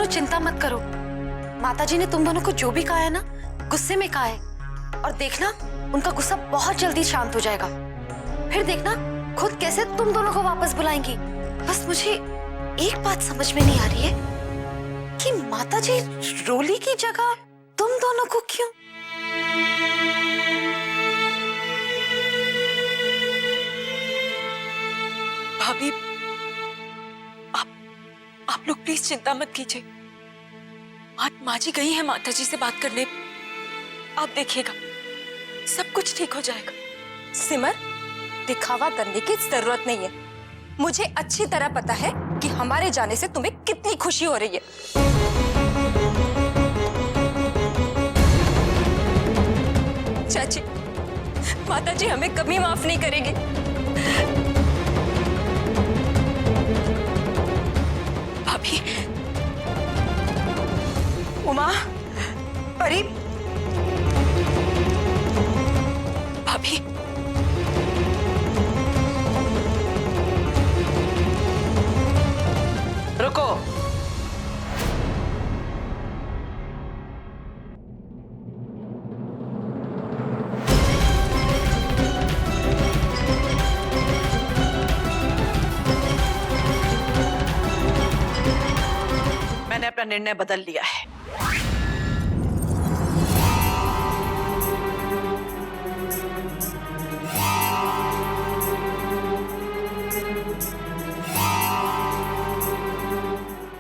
चिंता मत करो। माताजी ने तुम दोनों को जो भी कहा है ना, गुस्से में कहा है, और देखना उनका गुस्सा बहुत जल्दी शांत हो जाएगा। फिर देखना खुद कैसे तुम दोनों को वापस बुलाएंगी। बस मुझे एक बात समझ में नहीं आ रही है कि माताजी रोली की जगह तुम दोनों को क्यों? भाभी, आप लोग प्लीज चिंता मत कीजिए। आज माँ जी गई है माताजी से बात करने। आप देखिएगा सब कुछ ठीक हो जाएगा। सिमर, दिखावा करने की जरूरत नहीं है। मुझे अच्छी तरह पता है कि हमारे जाने से तुम्हें कितनी खुशी हो रही है। चाची, माताजी हमें कभी माफ नहीं करेगी। भाभी, उमा, परी, भाभी, रुको। मैंने अपना निर्णय बदल लिया है।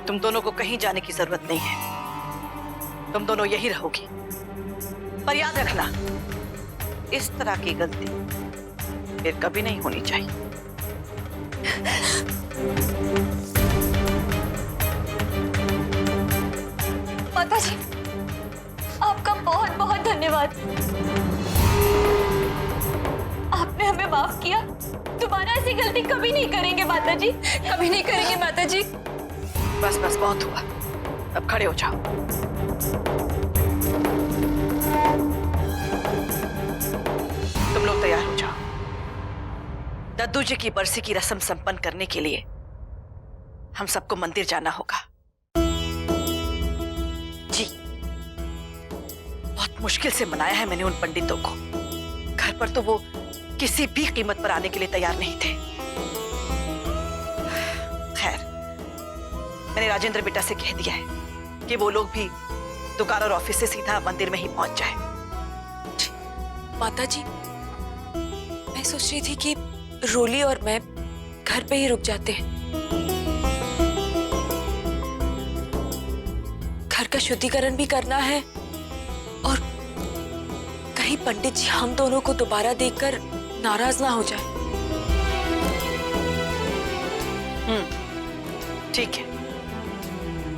तुम दोनों को कहीं जाने की जरूरत नहीं है। तुम दोनों यही रहोगी। पर याद रखना, इस तरह की गलती फिर कभी नहीं होनी चाहिए। माताजी, आपका बहुत बहुत धन्यवाद। आपने हमें माफ किया। दोबारा ऐसी गलती कभी नहीं करेंगे माताजी, कभी नहीं करेंगे माताजी। बस बस, बहुत हुआ। अब खड़े हो जाओ। तुम लोग तैयार हो जाओ। दद्दू जी की बरसी की रस्म संपन्न करने के लिए हम सबको मंदिर जाना होगा। जी, बहुत मुश्किल से मनाया है मैंने उन पंडितों को। घर पर तो वो किसी भी कीमत पर आने के लिए तैयार नहीं थे। खैर, मैंने राजेंद्र बेटा से कह दिया है कि वो लोग भी दुकान और ऑफिस से सीधा मंदिर में ही पहुंच जाए। माताजी, मैं सोच रही थी कि रोली और मैं घर पे ही रुक जाते हैं। घर का शुद्धिकरण भी करना है, और कहीं पंडित जी हम दोनों को दोबारा देखकर नाराज ना हो जाए। ठीक है,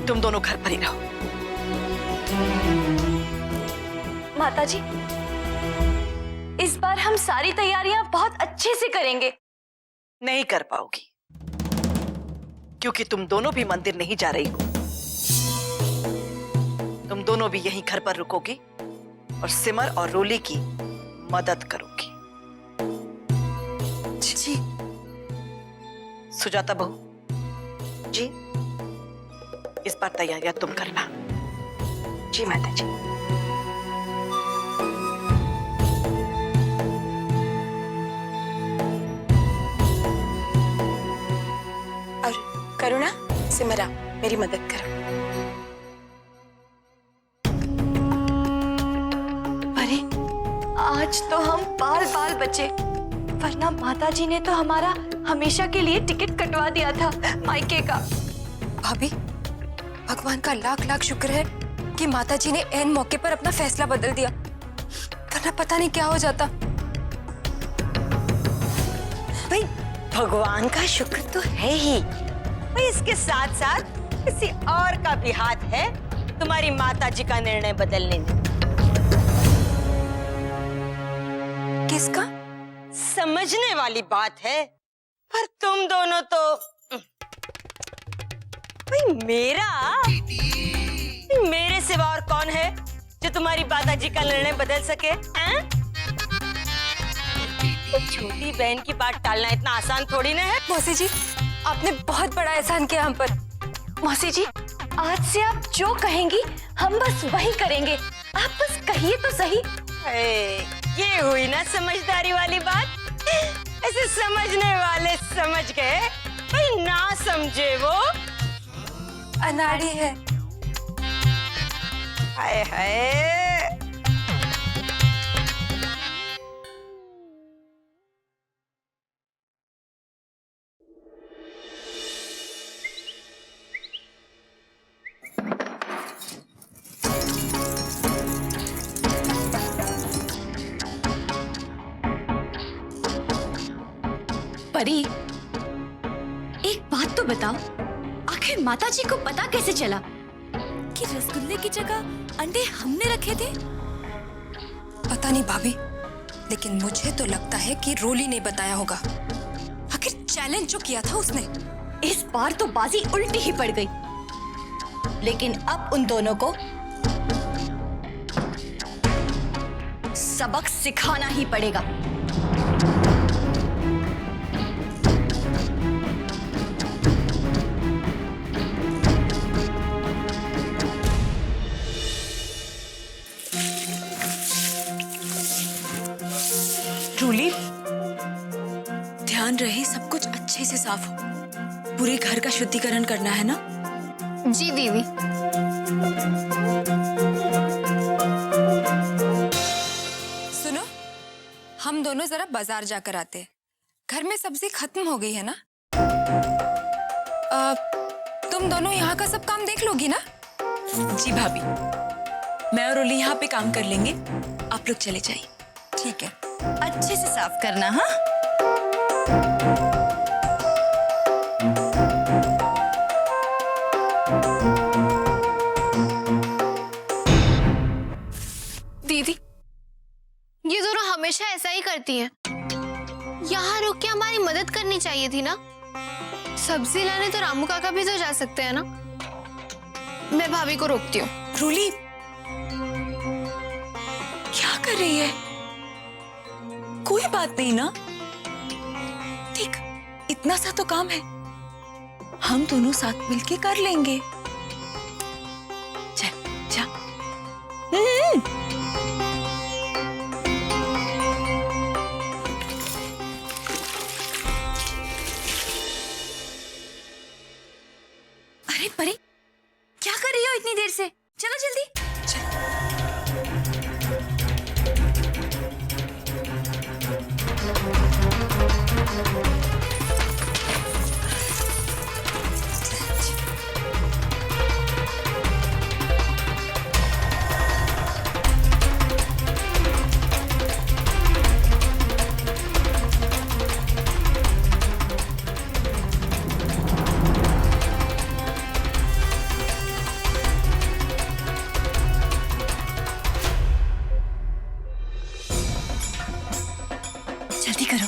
तुम दोनों घर पर ही रहो। माताजी, इस बार हम सारी तैयारियां बहुत अच्छे से करेंगे। नहीं कर पाओगी, क्योंकि तुम दोनों भी मंदिर नहीं जा रही हो। तुम दोनों भी यहीं घर पर रुकोगी और सिमर और रोली की मदद करोगी। जी। सुजाता बहू जी, इस बार तैयारियां तुम करना। जी माताजी। और करुणा, सिमरा, मेरी मदद करो। अरे, आज तो हम बाल बाल बचे, वरना माताजी ने तो हमारा हमेशा के लिए टिकट कटवा दिया था मायके का। भाभी, भगवान का लाख लाख शुक्र है कि माताजी ने ऐन मौके पर अपना फैसला बदल दिया, वरना पता नहीं क्या हो जाता। भाई, भगवान का शुक्र तो है ही, भाई इसके साथ साथ किसी और का भी हाथ है तुम्हारी माताजी का निर्णय बदलने में। किसका? समझने वाली बात है, पर तुम दोनों तो भाई मेरे सिवा और कौन है जो तुम्हारी माताजी का निर्णय बदल सके? छोटी बहन की बात टालना इतना आसान थोड़ी ना है। मौसी जी, आपने बहुत बड़ा एहसान किया हम पर। मौसी जी, आज से आप जो कहेंगी हम बस वही करेंगे। आप बस कहिए तो सही। ये हुई ना समझदारी वाली बात। ऐसे समझने वाले समझ गए, कोई ना समझे वो अनाड़ी है। हाय हाय। परी, एक बात तो बताओ, आखिर माताजी को पता कैसे चला कि रसगुल्ले की जगह अंडे हमने रखे थे? पता नहीं भाभी, लेकिन मुझे तो लगता है कि रोली ने बताया होगा। आखिर चैलेंज जो किया था उसने। इस बार तो बाजी उल्टी ही पड़ गई। लेकिन अब उन दोनों को सबक सिखाना ही पड़ेगा। रूली, ध्यान रहे सब कुछ अच्छे से साफ हो। पूरे घर का शुद्धिकरण करना है ना? जी दीदी। सुनो, हम दोनों जरा बाजार जाकर आते हैं। घर में सब्जी खत्म हो गई है ना? तुम दोनों यहाँ का सब काम देख लोगी ना? जी भाभी, मैं और रूली यहाँ पे काम कर लेंगे, आप लोग चले जाइए। ठीक है। अच्छे से साफ करना। हाँ, दीदी, ये दोनों हमेशा ऐसा ही करती हैं। यहाँ रुक के हमारी मदद करनी चाहिए थी ना। सब्जी लाने तो रामू काका भी तो जा सकते हैं ना। मैं भाभी को रोकती हूँ। रूली, क्या कर रही है? कोई बात नहीं ना। ठीक, इतना सा तो काम है, हम दोनों साथ मिलके कर लेंगे। चल जा। अरे परी, क्या कर रही हो इतनी देर से? चलो जल्दी। जल्दी करो।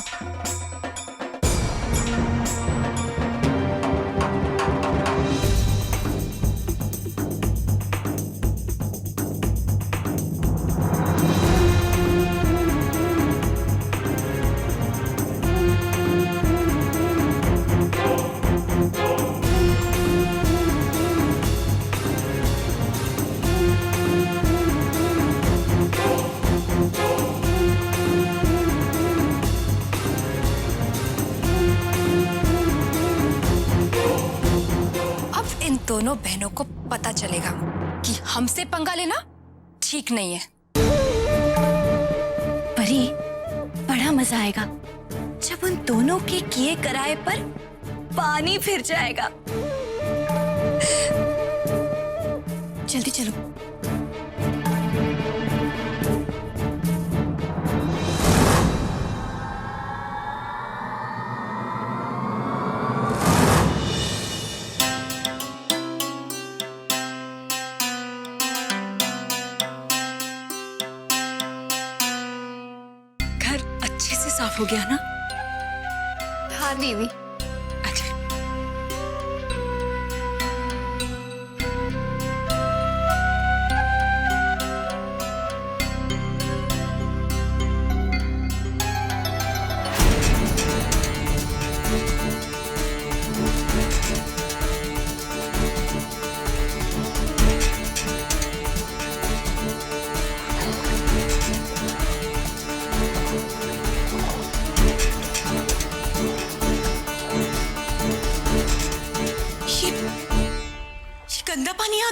दोनों बहनों को पता चलेगा कि हमसे पंगा लेना ठीक नहीं है। परी, बड़ा मजा आएगा जब उन दोनों के किए कराए पर पानी फिर जाएगा। जल्दी चलो। अच्छे से साफ हो गया ना? हाँ दीदी। अच्छा,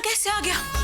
कैसे आ गया?